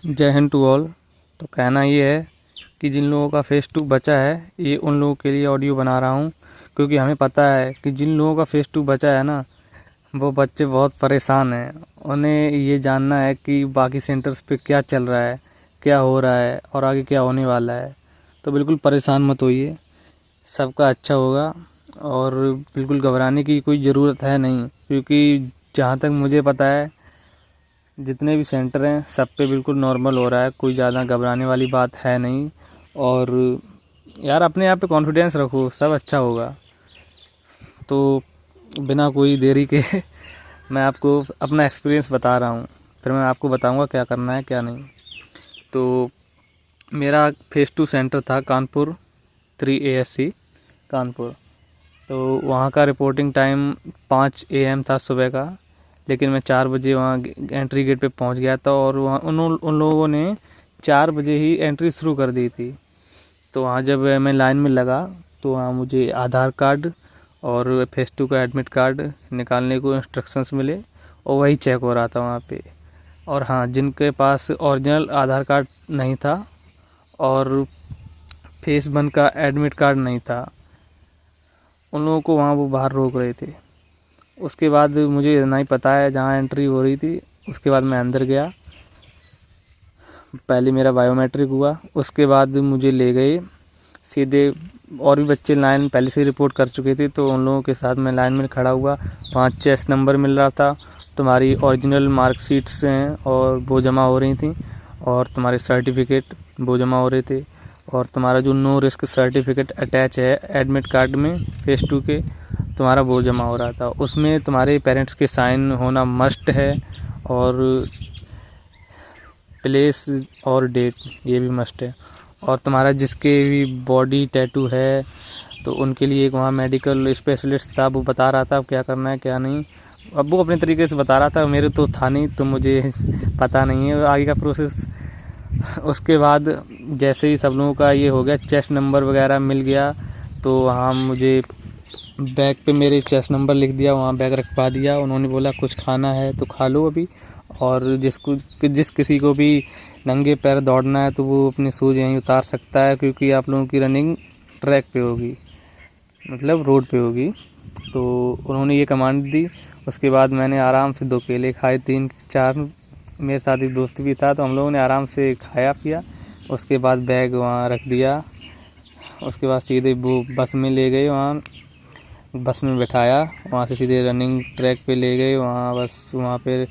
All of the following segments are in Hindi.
जय हिंद टू ऑल। तो कहना ये है कि जिन लोगों का फेज़ 2 बचा है, ये उन लोगों के लिए ऑडियो बना रहा हूँ, क्योंकि हमें पता है कि जिन लोगों का फेज़ 2 बचा है ना, वो बच्चे बहुत परेशान हैं। उन्हें ये जानना है कि बाकी सेंटर्स पे क्या चल रहा है, क्या हो रहा है और आगे क्या होने वाला है। तो बिल्कुल परेशान मत होइए, सबका अच्छा होगा और बिल्कुल घबराने की कोई ज़रूरत है नहीं, क्योंकि जहाँ तक मुझे पता है जितने भी सेंटर हैं सब पे बिल्कुल नॉर्मल हो रहा है, कोई ज़्यादा घबराने वाली बात है नहीं। और यार अपने आप पे कॉन्फिडेंस रखो, सब अच्छा होगा। तो बिना कोई देरी के मैं आपको अपना एक्सपीरियंस बता रहा हूँ, फिर मैं आपको बताऊँगा क्या करना है क्या नहीं। तो मेरा फेज़ 2 सेंटर था कानपुर 3 ASC कानपुर। तो वहाँ का रिपोर्टिंग टाइम 5 AM था सुबह का, लेकिन मैं 4 बजे वहाँ एंट्री गेट पे पहुँच गया था और वहाँ उन लोगों ने 4 बजे ही एंट्री शुरू कर दी थी। तो वहाँ जब मैं लाइन में लगा तो वहाँ मुझे आधार कार्ड और फेज़ 2 का एडमिट कार्ड निकालने को इंस्ट्रक्शंस मिले और वही चेक हो रहा था वहाँ पे। और हाँ, जिनके पास ओरिजिनल आधार कार्ड नहीं था और फेज़ 1 का एडमिट कार्ड नहीं था, उन लोगों को वहाँ वो बाहर रोक रहे थे। उसके बाद मुझे नहीं पता है जहाँ एंट्री हो रही थी, उसके बाद मैं अंदर गया। पहले मेरा बायोमेट्रिक हुआ, उसके बाद मुझे ले गए सीधे। और भी बच्चे लाइन पहले से ही रिपोर्ट कर चुके थे, तो उन लोगों के साथ मैं लाइन में खड़ा हुआ। वहाँ चेस्ट नंबर मिल रहा था, तुम्हारी ओरिजिनल मार्कशीट्स हैं और वो जमा हो रही थी, और तुम्हारे सर्टिफिकेट वो जमा हो रहे थे, और तुम्हारा जो नो रिस्क सर्टिफिकेट अटैच है एडमिट कार्ड में फेज़ 2 के, तुम्हारा वो जमा हो रहा था। उसमें तुम्हारे पेरेंट्स के साइन होना मस्ट है, और प्लेस और डेट ये भी मस्ट है। और तुम्हारा जिसके भी बॉडी टैटू है तो उनके लिए एक वहाँ मेडिकल स्पेशलिस्ट था, वो बता रहा था अब क्या करना है क्या नहीं। अब वो अपने तरीके से बता रहा था, मेरे तो था नहीं तो मुझे पता नहीं है आगे का प्रोसेस। उसके बाद जैसे ही सब लोगों का ये हो गया, चेस्ट नंबर वगैरह मिल गया, तो वहाँ मुझे बैग पे मेरे चेस्ट नंबर लिख दिया, वहाँ बैग रखवा दिया। उन्होंने बोला कुछ खाना है तो खा लो अभी, और जिस किसी को भी नंगे पैर दौड़ना है तो वो अपने शूज़ यहीं उतार सकता है, क्योंकि आप लोगों की रनिंग ट्रैक पे होगी, मतलब रोड पे होगी। तो उन्होंने ये कमांड दी। उसके बाद मैंने आराम से 2 केले खाए, 3-4 मेरे साथ एक दोस्त भी था, तो हम लोगों ने आराम से खाया पिया। उसके बाद बैग वहाँ रख दिया। उसके बाद सीधे वो बस में ले गए, वहाँ बस में बैठाया, वहाँ से सीधे रनिंग ट्रैक पे ले गए। वहाँ बस वहाँ पे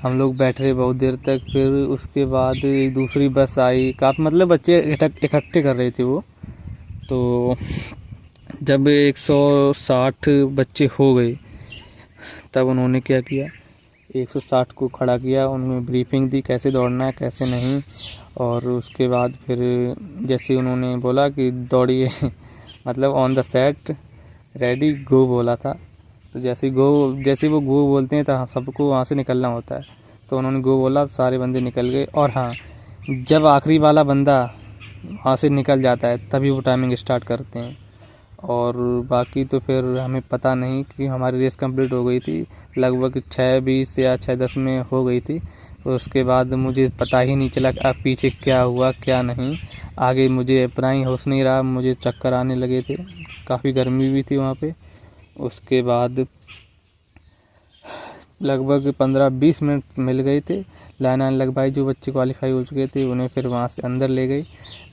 हम लोग बैठे रहे बहुत देर तक। फिर उसके बाद एक दूसरी बस आई, काफ़ी मतलब बच्चे इकट्ठे कर रहे थे वो। तो जब 160 बच्चे हो गए तब उन्होंने क्या किया, 160 को खड़ा किया, उन्होंने ब्रीफिंग दी कैसे दौड़ना है कैसे नहीं। और उसके बाद फिर जैसे उन्होंने बोला कि दौड़िए मतलब ऑन द सेट रेडी गो बोला था। तो जैसे वो गो बोलते हैं तो सबको वहाँ से निकलना होता है। तो उन्होंने गो बोला, सारे बंदे निकल गए। और हाँ, जब आखिरी वाला बंदा वहाँ से निकल जाता है तभी वो टाइमिंग स्टार्ट करते हैं। और बाकी तो फिर हमें पता नहीं कि हमारी रेस कंप्लीट हो गई थी, लगभग 6:20 या 6:10 में हो गई थी। और उसके बाद मुझे पता ही नहीं चला कि अब पीछे क्या हुआ क्या नहीं। आगे मुझे अपना ही होश नहीं रहा, मुझे चक्कर आने लगे थे, काफ़ी गर्मी भी थी वहाँ पे। उसके बाद लगभग 15-20 मिनट मिल गए थे, लाइन लगवाई। जो बच्चे क्वालिफाई हो चुके थे उन्हें फिर वहाँ से अंदर ले गई।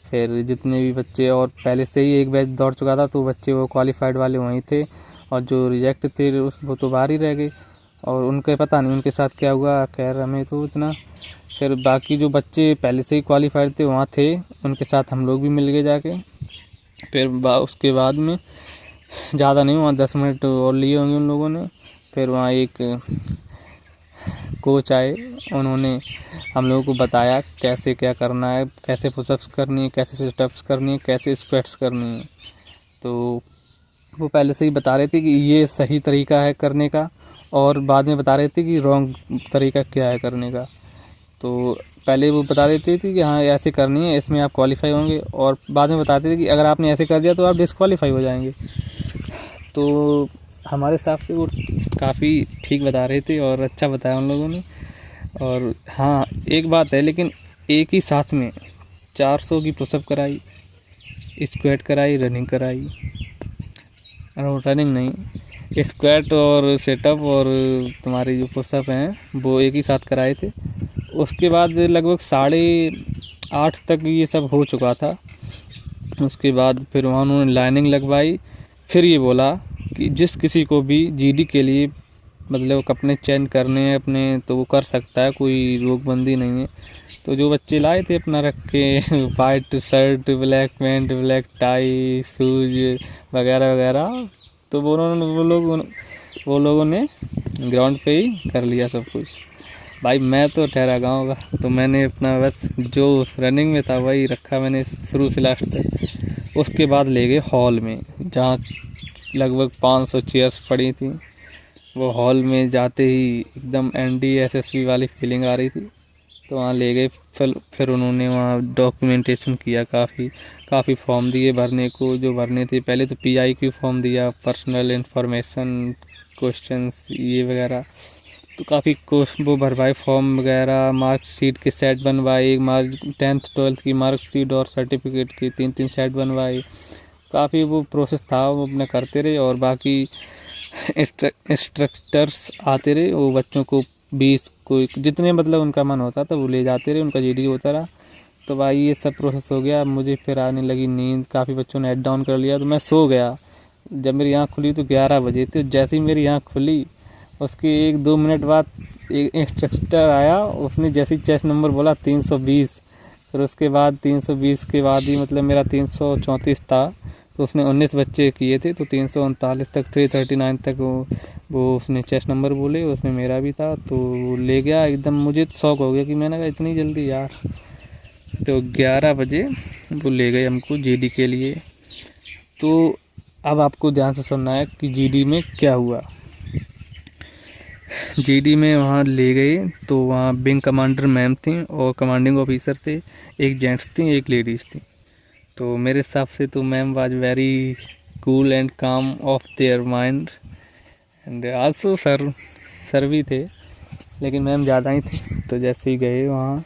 फिर जितने भी बच्चे, और पहले से ही एक बैच दौड़ चुका था तो बच्चे वो क्वालिफाइड वाले वहीं थे, और जो रिजेक्ट थे वो तो बाहर ही रह गए। और उनके पता नहीं उनके साथ क्या हुआ, खैर हमें तो इतना। फिर बाकी जो बच्चे पहले से ही क्वालिफाइड थे वहाँ थे, उनके साथ हम लोग भी मिल गए जाके। फिर उसके बाद में ज़्यादा नहीं, वहाँ 10 मिनट और लिए होंगे उन लोगों ने। फिर वहाँ एक कोच आए, उन्होंने हम लोगों को बताया कैसे क्या करना है, कैसे पुशअप्स करनी है, कैसे सिटअप्स करनी है, कैसे स्क्वाट्स करनी है। तो वो पहले से ही बता रहे थे कि ये सही तरीका है करने का, और बाद में बता रहे थे कि रॉन्ग तरीका क्या है करने का। तो पहले वो बता देते थे कि हाँ ऐसे करनी है, इसमें आप क्वालिफाई होंगे, और बाद में बताते थे कि अगर आपने ऐसे कर दिया तो आप डिस्क्वालीफाई हो जाएंगे। तो हमारे हिसाब से वो काफ़ी ठीक बता रहे थे और अच्छा बताया उन लोगों ने। और हाँ, एक बात है, लेकिन एक ही साथ में 400 की पुशअप कराई, स्क्वाट कराई, रनिंग कराई, रनिंग नहीं, स्क्वाट और सेटअप और तुम्हारी जो पुशअप हैं वो एक ही साथ कराए थे। उसके बाद लगभग 8:30 तक ये सब हो चुका था। उसके बाद फिर वहाँ उन्होंने लाइनिंग लगवाई। फिर ये बोला कि जिस किसी को भी जीडी के लिए मतलब कपड़े चेंज करने हैं अपने तो वो कर सकता है, कोई रोकबंदी नहीं है। तो जो बच्चे लाए थे अपना रख के white shirt, black pant, black tie, shoes वगैरह वगैरह, तो वो लोगों ने ग्राउंड पे ही कर लिया सब कुछ। भाई मैं तो ठहरा गाँव का, तो मैंने अपना बस जो रनिंग में था वही रखा मैंने शुरू से लास्ट तक। उसके बाद ले गए हॉल में, जहाँ लगभग 500 चेयर्स पड़ी थी। वो हॉल में जाते ही एकदम NDSSB वाली फीलिंग आ रही थी। तो वहाँ ले गए। फिर उन्होंने वहाँ डॉक्यूमेंटेशन किया, काफ़ी फॉर्म दिए भरने को, जो भरने थे। पहले तो PIQ फॉर्म दिया, पर्सनल इन्फॉर्मेशन क्वेश्चंस ये वगैरह, तो काफ़ी वो भरवाए फॉर्म वगैरह। मार्कशीट के सेट बनवाए, 10th 12th की मार्कशीट और सर्टिफिकेट की 3 सेट बनवाए। काफ़ी वो प्रोसेस था, वो अपने करते रहे। और बाकी इंस्ट्रक्टर्स आते रहे, वो बच्चों को 20 को जितने मतलब उनका मन होता था वो ले जाते रहे, उनका GD होता रहा। तो भाई ये सब प्रोसेस हो गया। मुझे फिर आने लगी नींद, काफ़ी बच्चों ने हेड डाउन कर लिया, तो मैं सो गया। जब मेरी आँख खुली तो 11 बजे थे। जैसे ही मेरी आँख खुली उसके 1-2 मिनट बाद एक इंस्ट्रक्टर आया, उसने जैसे ही चेस्ट नंबर बोला 320, फिर उसके बाद 320 के बाद ही मतलब मेरा 334 था, तो उसने 19 बच्चे किए थे, तो 339 तक 339 तक वो उसने चेस्ट नंबर बोले, उसमें मेरा भी था। तो वो ले गया एकदम, मुझे तो शौक हो गया कि मैंने कहा इतनी जल्दी यार। तो 11 बजे वो ले गए हमको GD के लिए। तो अब आपको ध्यान से सुनना है कि GD में क्या हुआ। GD में वहाँ ले गए तो वहाँ विंग कमांडर मैम थी और कमांडिंग ऑफिसर थे, एक जेंट्स थी एक लेडीज़ थी। तो मेरे हिसाब से तो ma'am was very cool and calm of their mind, and also sir भी थे, लेकिन मैम ज़्यादा ही थी। तो जैसे ही गए वहाँ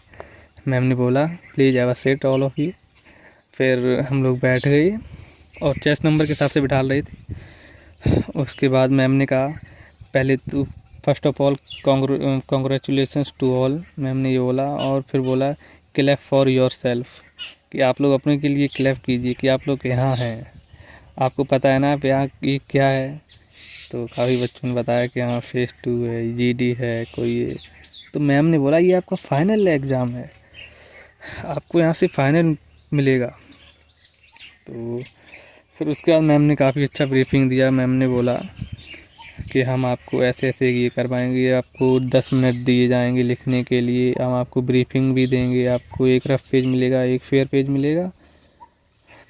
मैम ने बोला please have a seat all of you. फिर हम लोग बैठ गए और चेस्ट नंबर के हिसाब से बिठा रहे थे। उसके बाद मैम ने कहा पहले तो first of all congratulations to all, ma'am ने ये बोला। और फिर बोला क्लैप फॉर योर सेल्फ, कि आप लोग अपने के लिए क्लैप कीजिए कि आप लोग यहाँ हैं, आपको पता है ना आप यहाँ ये क्या है। तो काफ़ी बच्चों ने बताया कि हाँ फेज़ 2 है, GD है कोई है। तो मैम ने बोला ये आपका फाइनल एग्ज़ाम है, आपको यहाँ से फाइनल मिलेगा। तो फिर उसके बाद मैम ने काफ़ी अच्छा ब्रीफिंग दिया। मैम ने बोला कि हम आपको ऐसे ऐसे ये करवाएंगे, आपको 10 मिनट दिए जाएंगे लिखने के लिए, हम आपको ब्रीफिंग भी देंगे, आपको एक रफ पेज मिलेगा, एक फेयर पेज मिलेगा।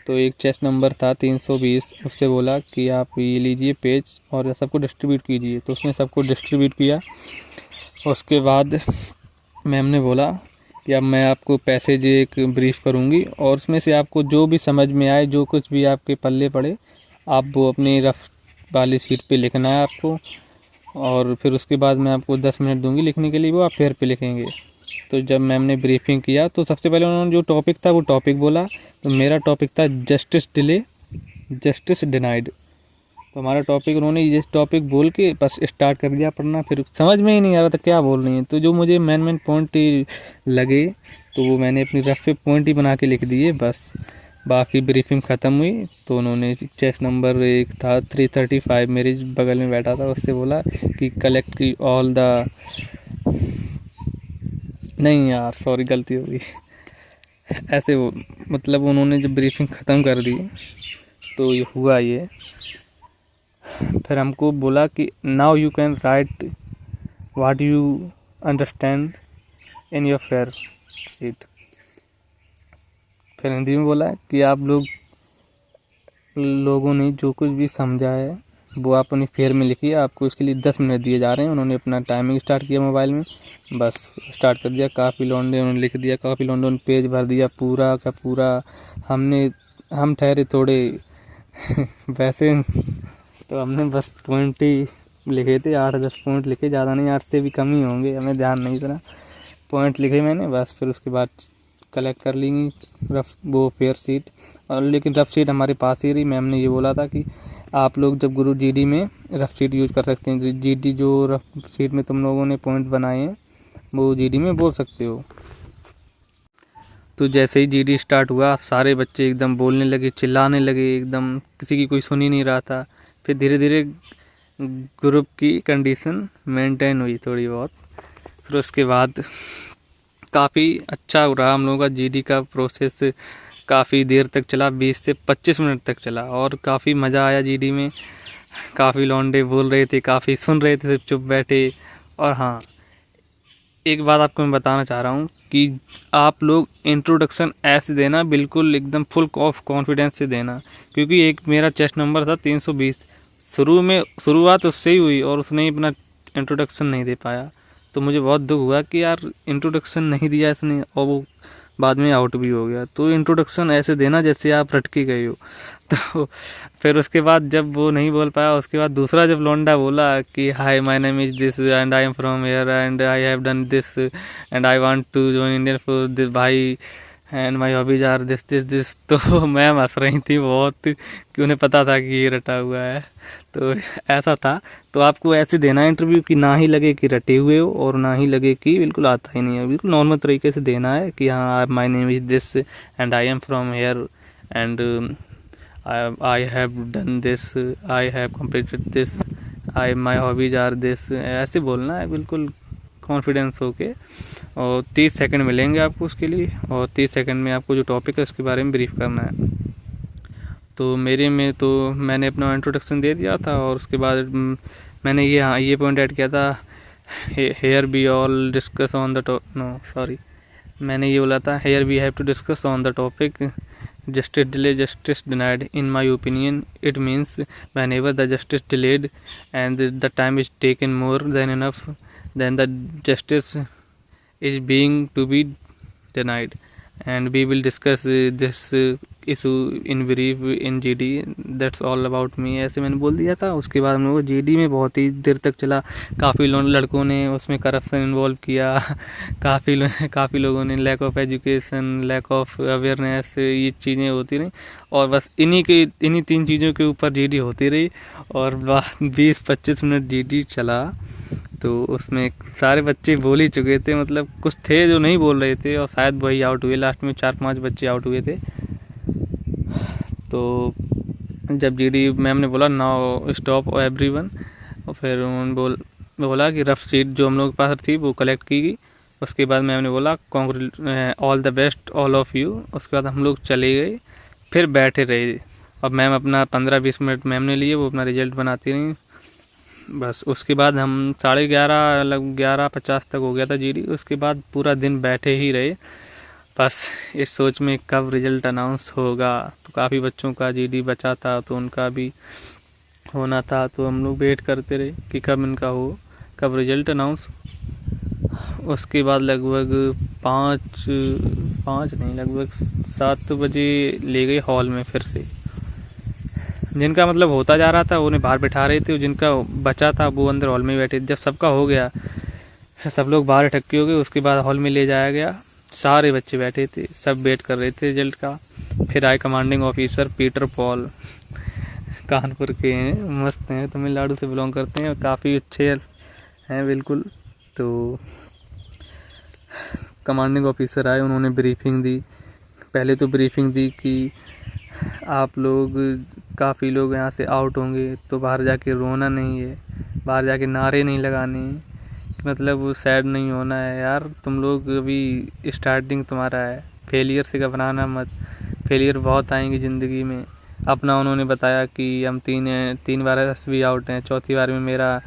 तो एक चेस्ट नंबर था 320, उससे बोला कि आप ये लीजिए पेज और सबको डिस्ट्रीब्यूट कीजिए। तो उसने सबको डिस्ट्रीब्यूट किया। उसके बाद मैम ने बोला कि अब मैं आपको पैसेज एक ब्रीफ करूँगी और उसमें से आपको जो भी समझ में आए, जो कुछ भी आपके पल्ले पड़े, आप वो अपनी रफ वाली शीट पे लिखना है आपको। और फिर उसके बाद मैं आपको 10 मिनट दूंगी लिखने के लिए, वो आप फेयर पे लिखेंगे। तो जब मैम ने ब्रीफिंग किया तो सबसे पहले उन्होंने जो टॉपिक था वो टॉपिक बोला। तो मेरा टॉपिक था जस्टिस डिले जस्टिस डिनाइड। तो हमारा टॉपिक उन्होंने ये टॉपिक बोल के बस स्टार्ट कर दिया पढ़ना। फिर समझ में ही नहीं आ रहा था क्या बोल रही हैं। तो जो मुझे मेन पॉइंट लगे तो वो मैंने अपनी रफ पे पॉइंट ही बना के लिख दिए बस। बाकी ब्रीफिंग ख़त्म हुई तो उन्होंने चेस्ट नंबर एक था 335 मेरे बगल में बैठा था, उससे बोला कि कलेक्ट की ऑल द, नहीं यार सॉरी गलती हो गई, ऐसे वो मतलब उन्होंने जब ब्रीफिंग ख़त्म कर दी तो ये हुआ ये। फिर हमको बोला कि now you can write what you understand in your fair sheet. फिर हिंदी में बोला कि आप लोगों ने जो कुछ भी समझा है वो आप अपनी फेयर में लिखिए, आपको इसके लिए 10 मिनट दिए जा रहे हैं। उन्होंने अपना टाइमिंग स्टार्ट किया मोबाइल में, बस स्टार्ट कर दिया। काफ़ी लौंडे उन्होंने लिख दिया, काफ़ी लौंडे उन्होंने पेज भर दिया पूरा का पूरा। हम ठहरे थोड़े वैसे, तो हमने बस पॉइंट ही लिखे थे, 8-10 पॉइंट लिखे, ज़्यादा नहीं, 8 से भी कम ही होंगे, हमें ध्यान नहीं था। पॉइंट लिखे मैंने बस। फिर उसके बाद कलेक्ट कर लेंगी रफ वो फेयर सीट। और लेकिन रफ सीट हमारे पास ही रही। मैम ने ये बोला था कि आप लोग जब गुरु जीडी में रफ सीट यूज़ कर सकते हैं, जीडी जो रफ सीट में तुम लोगों ने पॉइंट बनाए हैं वो जीडी में बोल सकते हो। तो जैसे ही जीडी स्टार्ट हुआ सारे बच्चे एकदम बोलने लगे, चिल्लाने लगे, एकदम किसी की कोई सुन ही नहीं रहा था। फिर धीरे धीरे ग्रुप की कंडीशन मेंटेन हुई थोड़ी बहुत। फिर उसके बाद काफ़ी अच्छा रहा हम लोगों का जीडी का प्रोसेस। काफ़ी देर तक चला, 20 से 25 मिनट तक चला और काफ़ी मज़ा आया जीडी में। काफ़ी लौंडे बोल रहे थे, काफ़ी सुन रहे थे, सिर्फ चुप बैठे। और हाँ, एक बात आपको मैं बताना चाह रहा हूँ कि आप लोग इंट्रोडक्शन ऐसे देना, बिल्कुल एकदम फुल ऑफ कॉन्फिडेंस से देना। क्योंकि एक मेरा चेस्ट नंबर था 320, शुरुआत उससे ही हुई और उसने ही अपना इंट्रोडक्शन नहीं दे पाया। तो मुझे बहुत दुख हुआ कि यार इंट्रोडक्शन नहीं दिया इसने और वो बाद में आउट भी हो गया। तो इंट्रोडक्शन ऐसे देना जैसे आप रट के गए हो। तो फिर उसके बाद जब वो नहीं बोल पाया, उसके बाद दूसरा जब लौंडा बोला कि hi my name is this and I am from here and I have done this and I want to join Indian force this भाई and my hobbies are this this this, तो मैम हंस रही थी बहुत कि उन्हें पता था कि ये रटा हुआ है। तो ऐसा था। तो आपको ऐसे देना इंटरव्यू कि ना ही लगे कि रटे हुए हो और ना ही लगे कि बिल्कुल आता ही नहीं है। बिल्कुल नॉर्मल तरीके से देना है कि हाँ my name is this and I am from here and I have done this, I have completed this, I my hobbies are this, ऐसे बोलना है बिल्कुल कॉन्फिडेंस होके। और 30 सेकंड मिलेंगे आपको उसके लिए और 30 सेकंड में आपको जो टॉपिक है उसके बारे में ब्रीफ करना है। तो मेरे में तो मैंने अपना इंट्रोडक्शन दे दिया था और उसके बाद मैंने ये पॉइंट ऐड किया था, here be all discuss on the no sorry मैंने ये बोला था, here we have to discuss on the topic justice delayed, justice denied. In my opinion, it means whenever the justice delayed and the time is taken more than enough, then the justice is being to be denied. And we will discuss this issue in brief in GD. That's all about me. ऐसे मैंने बोल दिया था। उसके बाद हम लोग GD में बहुत ही देर तक चला। काफ़ी लड़कों ने उसमें करप्शन इन्वॉल्व किया। काफ़ी लोगों ने lack of education, lack of awareness, ये चीज़ें होती रही। और बस इन्हीं 3 चीज़ों के ऊपर GD होती रही और 20-25 मिनट GD चला। तो उसमें सारे बच्चे बोल ही चुके थे, मतलब कुछ थे जो नहीं बोल रहे थे और शायद वही आउट हुए। लास्ट में 4-5 बच्चे आउट हुए थे। तो जब जीडी मैम ने बोला नाउ स्टॉप एवरीवन, और फिर उन्होंने बोला कि रफ सीट जो हम लोग के पास थी वो कलेक्ट की गई। उसके बाद मैम ने बोला all the best all of you. उसके बाद हम लोग चले गए, फिर बैठे रहे और मैम अपना 15-20 मिनट मैम ने लिए, वो अपना रिजल्ट बनाती रही। बस उसके बाद हम 11:30 लगभग 11:50 तक हो गया था जीडी। उसके बाद पूरा दिन बैठे ही रहे, बस इस सोच में कब रिज़ल्ट अनाउंस होगा। तो काफ़ी बच्चों का जीडी बचा था तो उनका भी होना था, तो हम लोग वेट करते रहे कि कब इनका हो, कब रिज़ल्ट अनाउंस। उसके बाद लगभग 5 नहीं लगभग 7 बजे ले गए हॉल में फिर से। जिनका मतलब होता जा रहा था उन्हें बाहर बैठा रहे थे, जिनका बचा था वो अंदर हॉल में बैठे। जब सबका हो गया सब लोग बाहर इकट्ठे हो गए। उसके बाद हॉल में ले जाया गया, सारे बच्चे बैठे थे, सब वेट कर रहे थे रिजल्ट का। फिर आए commanding officer Peter Paul, Kanpur के हैं, मस्त हैं, तमिलनाडु से बिलोंग करते हैं, काफ़ी अच्छे हैं बिल्कुल। तो कमांडिंग ऑफिसर आए, उन्होंने ब्रीफिंग दी। पहले तो ब्रीफिंग दी कि आप लोग काफ़ी लोग यहाँ से आउट होंगे तो बाहर जाके रोना नहीं है, बाहर जाके नारे नहीं लगाने, मतलब वो सैड नहीं होना है। यार तुम लोग अभी स्टार्टिंग तुम्हारा है, फेलियर से घबराना मत, फेलियर बहुत आएंगे ज़िंदगी में। अपना उन्होंने बताया कि हम 3 बार एसएसबी आउट हैं, चौथी बार में मेरा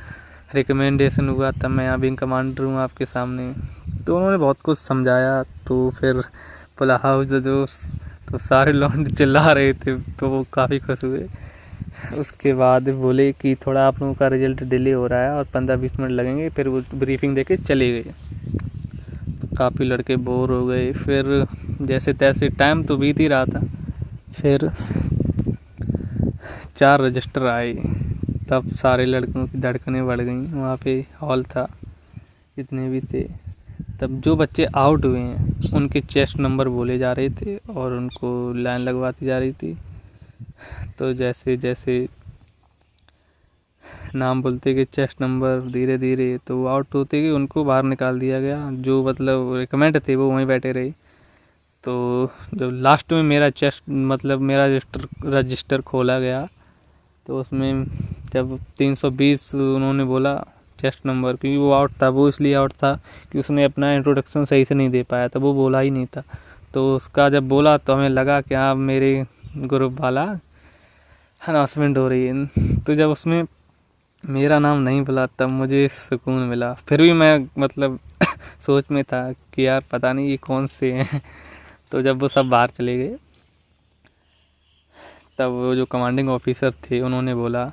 रिकमेंडेशन हुआ, तब मैं यहाँ विंग कमांडर हूँ आपके सामने। तो उन्होंने बहुत कुछ समझाया। तो फिर बोला हाउस द दोस्त, तो सारे लौंडे चिल्ला रहे थे, तो वो काफ़ी खुश हुए। उसके बाद बोले कि थोड़ा आप लोगों का रिजल्ट डिले हो रहा है और 15-20 मिनट लगेंगे, फिर वो ब्रीफिंग देके चले गए। तो काफ़ी लड़के बोर हो गए। फिर जैसे तैसे टाइम तो बीत ही रहा था, फिर 4 रजिस्टर आए, तब सारे लड़कों की धड़कनें बढ़ गई। वहाँ पे हॉल था, जितने भी थे तब जो बच्चे आउट हुए हैं उनके चेस्ट नंबर बोले जा रहे थे और उनको लाइन लगवाती जा रही थी। तो जैसे जैसे नाम बोलते गए चेस्ट नंबर धीरे धीरे तो वो आउट होते गए, उनको बाहर निकाल दिया गया। जो मतलब रिकमेंड थे वो वहीं बैठे रहे। तो जब लास्ट में मेरा चेस्ट मतलब मेरा रजिस्टर खोला गया तो उसमें जब 320 उन्होंने बोला चेस्ट नंबर, क्योंकि वो आउट था। वो इसलिए आउट था कि उसने अपना इंट्रोडक्शन सही से नहीं दे पाया था, वो बोला ही नहीं था। तो उसका जब बोला तो हमें लगा कि हाँ मेरे ग्रुप वाला अनाउंसमेंट हो रही है। तो जब उसमें मेरा नाम नहीं बोला तब मुझे सुकून मिला। फिर भी मैं मतलब सोच में था कि यार पता नहीं ये कौन से हैं। तो जब वो सब बाहर चले गए तब वो जो कमांडिंग ऑफिसर थे उन्होंने बोला,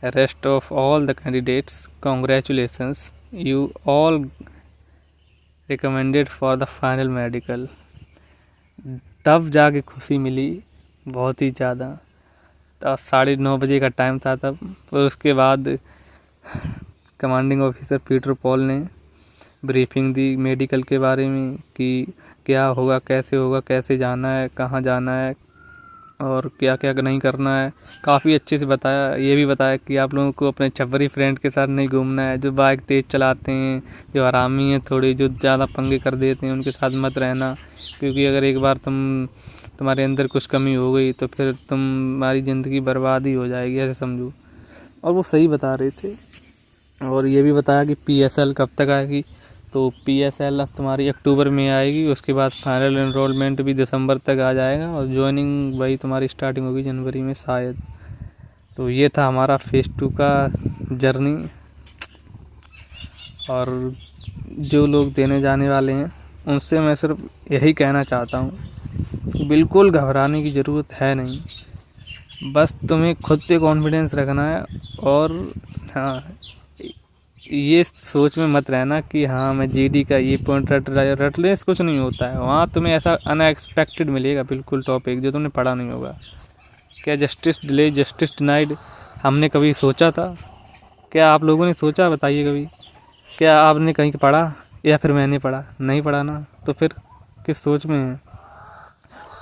rest of all the candidates congratulations, you all recommended for the final medical. तब जाके खुशी मिली बहुत ही ज़्यादा। तब 9:30 बजे का टाइम था तब। फिर उसके बाद कमांडिंग ऑफिसर पीटर पॉल ने ब्रीफिंग दी मेडिकल के बारे में कि क्या होगा, कैसे जाना है, कहाँ जाना है और क्या क्या नहीं करना है। काफ़ी अच्छे से बताया। ये भी बताया कि आप लोगों को अपने छपरी फ्रेंड के साथ नहीं घूमना है, जो बाइक तेज़ चलाते हैं, जो आरामी हैं थोड़े, जो ज़्यादा पंगे कर देते हैं, उनके साथ मत रहना। क्योंकि अगर एक बार तुम्हारे अंदर कुछ कमी हो गई तो फिर तुम्हारी ज़िंदगी बर्बाद ही हो जाएगी, ऐसे समझो। और वो सही बता रहे थे। और ये भी बताया कि PSL कब तक आएगी। तो PSL अब तुम्हारी अक्टूबर में आएगी, उसके बाद फाइनल एनरोलमेंट भी दिसंबर तक आ जाएगा और ज्वाइनिंग वही तुम्हारी स्टार्टिंग होगी जनवरी में शायद। तो ये था हमारा फेज़ 2 का जर्नी। और जो लोग देने जाने वाले हैं उनसे मैं सिर्फ यही कहना चाहता हूँ कि बिल्कुल घबराने की ज़रूरत है नहीं। बस तुम्हें खुद पे कॉन्फिडेंस रखना है। और हाँ, ये सोच में मत रहना कि हाँ मैं GD का ये पॉइंट रट ले, कुछ नहीं होता है। वहाँ तुम्हें ऐसा अनएक्सपेक्टेड मिलेगा बिल्कुल टॉपिक जो तुमने पढ़ा नहीं होगा। क्या जस्टिस डिले जस्टिस डिनाइड हमने कभी सोचा था? क्या आप लोगों ने सोचा? बताइए कभी। क्या आपने कहीं पढ़ा या फिर मैंने पढ़ा? नहीं पढ़ा ना, तो फिर किस सोच में है?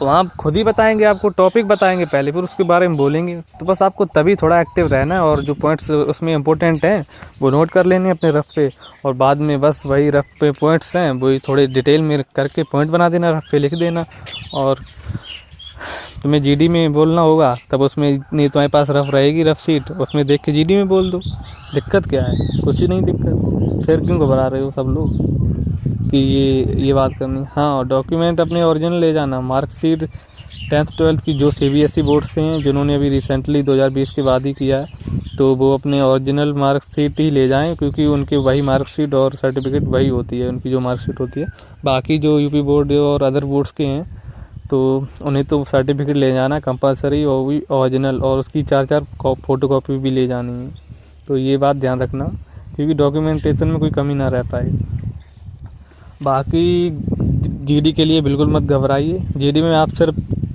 वहाँ खुद ही बताएंगे, आपको टॉपिक बताएंगे पहले, फिर उसके बारे में बोलेंगे। तो बस आपको तभी थोड़ा एक्टिव रहना है और जो पॉइंट्स उसमें इंपॉर्टेंट हैं वो नोट कर लेने अपने रफ पे। और बाद में बस वही रफ पे पॉइंट्स हैं वही थोड़े डिटेल में करके पॉइंट बना देना, रफ पे लिख देना। और तुम्हें GD में बोलना होगा तब उसमें नहीं तुम्हारे पास रफ रहेगी, रफ शीट, उसमें देख के GD में बोल दो। दिक्कत क्या है? कुछ ही नहीं दिक्कत। फिर क्यों घबरा रहे हो सब लोग कि ये बात करनी? हाँ, डॉक्यूमेंट अपने ओरिजिनल ले जाना। मार्कशीट 10th 12th की जो CBSE बोर्ड से हैं जिन्होंने अभी रिसेंटली 2020 के बाद ही किया है तो वो अपने ओरिजिनल मार्कशीट ही ले जाएं, क्योंकि उनके वही मार्कशीट और सर्टिफिकेट वही होती है, उनकी जो मार्कशीट होती है। बाकी जो UP बोर्ड और अदर बोर्ड्स के हैं तो उन्हें तो सर्टिफिकेट ले जाना कंपलसरी, और भी ओरिजिनल, और उसकी 4 फोटो कॉपी भी ले जानी है। तो ये बात ध्यान रखना, क्योंकि डॉक्यूमेंटेशन में कोई कमी ना रह पाए। बाकी GD के लिए बिल्कुल मत घबराइए। GD में आप सिर्फ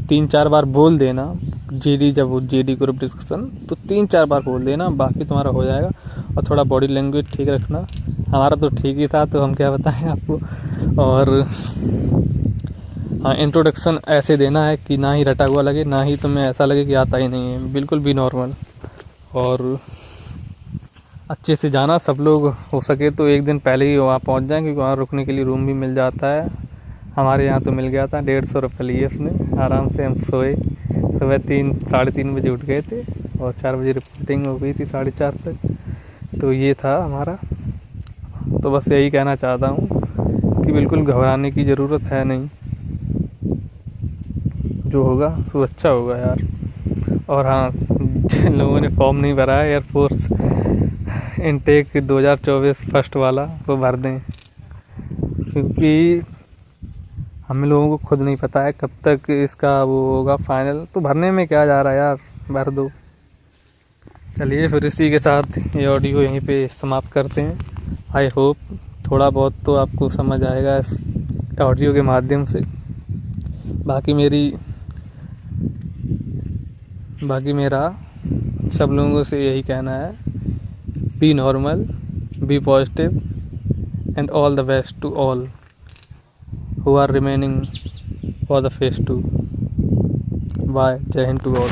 3-4 बार बोल देना GD, जब वो GD ग्रुप डिस्कशन तो 3-4 बार बोल देना, बाकी तुम्हारा हो जाएगा। और थोड़ा बॉडी लैंग्वेज ठीक रखना। हमारा तो ठीक ही था, तो हम क्या बताएं आपको। और हाँ, इंट्रोडक्शन ऐसे देना है कि ना ही रटा हुआ लगे, ना ही तुम्हें ऐसा लगे कि आता ही नहीं है, बिल्कुल भी नॉर्मल। और अच्छे से जाना। सब लोग हो सके तो एक दिन पहले ही वहाँ पहुँच जाएं, क्योंकि वहाँ रुकने के लिए रूम भी मिल जाता है। हमारे यहाँ तो मिल गया था, 150 रुपये लिए उसने। आराम से हम सोए, सुबह 3-3:30 बजे उठ गए थे और 4 बजे रिपोर्टिंग हो गई थी 4:30 तक। तो ये था हमारा। तो बस यही कहना चाहता हूँ कि बिल्कुल घबराने की ज़रूरत है नहीं, जो होगा सो अच्छा होगा यार। और हाँ, जिन लोगों ने फॉर्म नहीं भरा है एयरफोर्स इनटेक 2024 फर्स्ट वाला, वो भर दें, क्योंकि हम लोगों को खुद नहीं पता है कब तक इसका वो होगा फाइनल। तो भरने में क्या जा रहा है यार, भर दो। चलिए फिर इसी के साथ ये ऑडियो यहीं पे समाप्त करते हैं। आई होप थोड़ा बहुत तो आपको समझ आएगा इस ऑडियो के माध्यम से। बाकी मेरा सब लोगों से यही कहना है, be normal, be positive and all the best to all who are remaining for the phase 2. Bye. Jai Hind to all.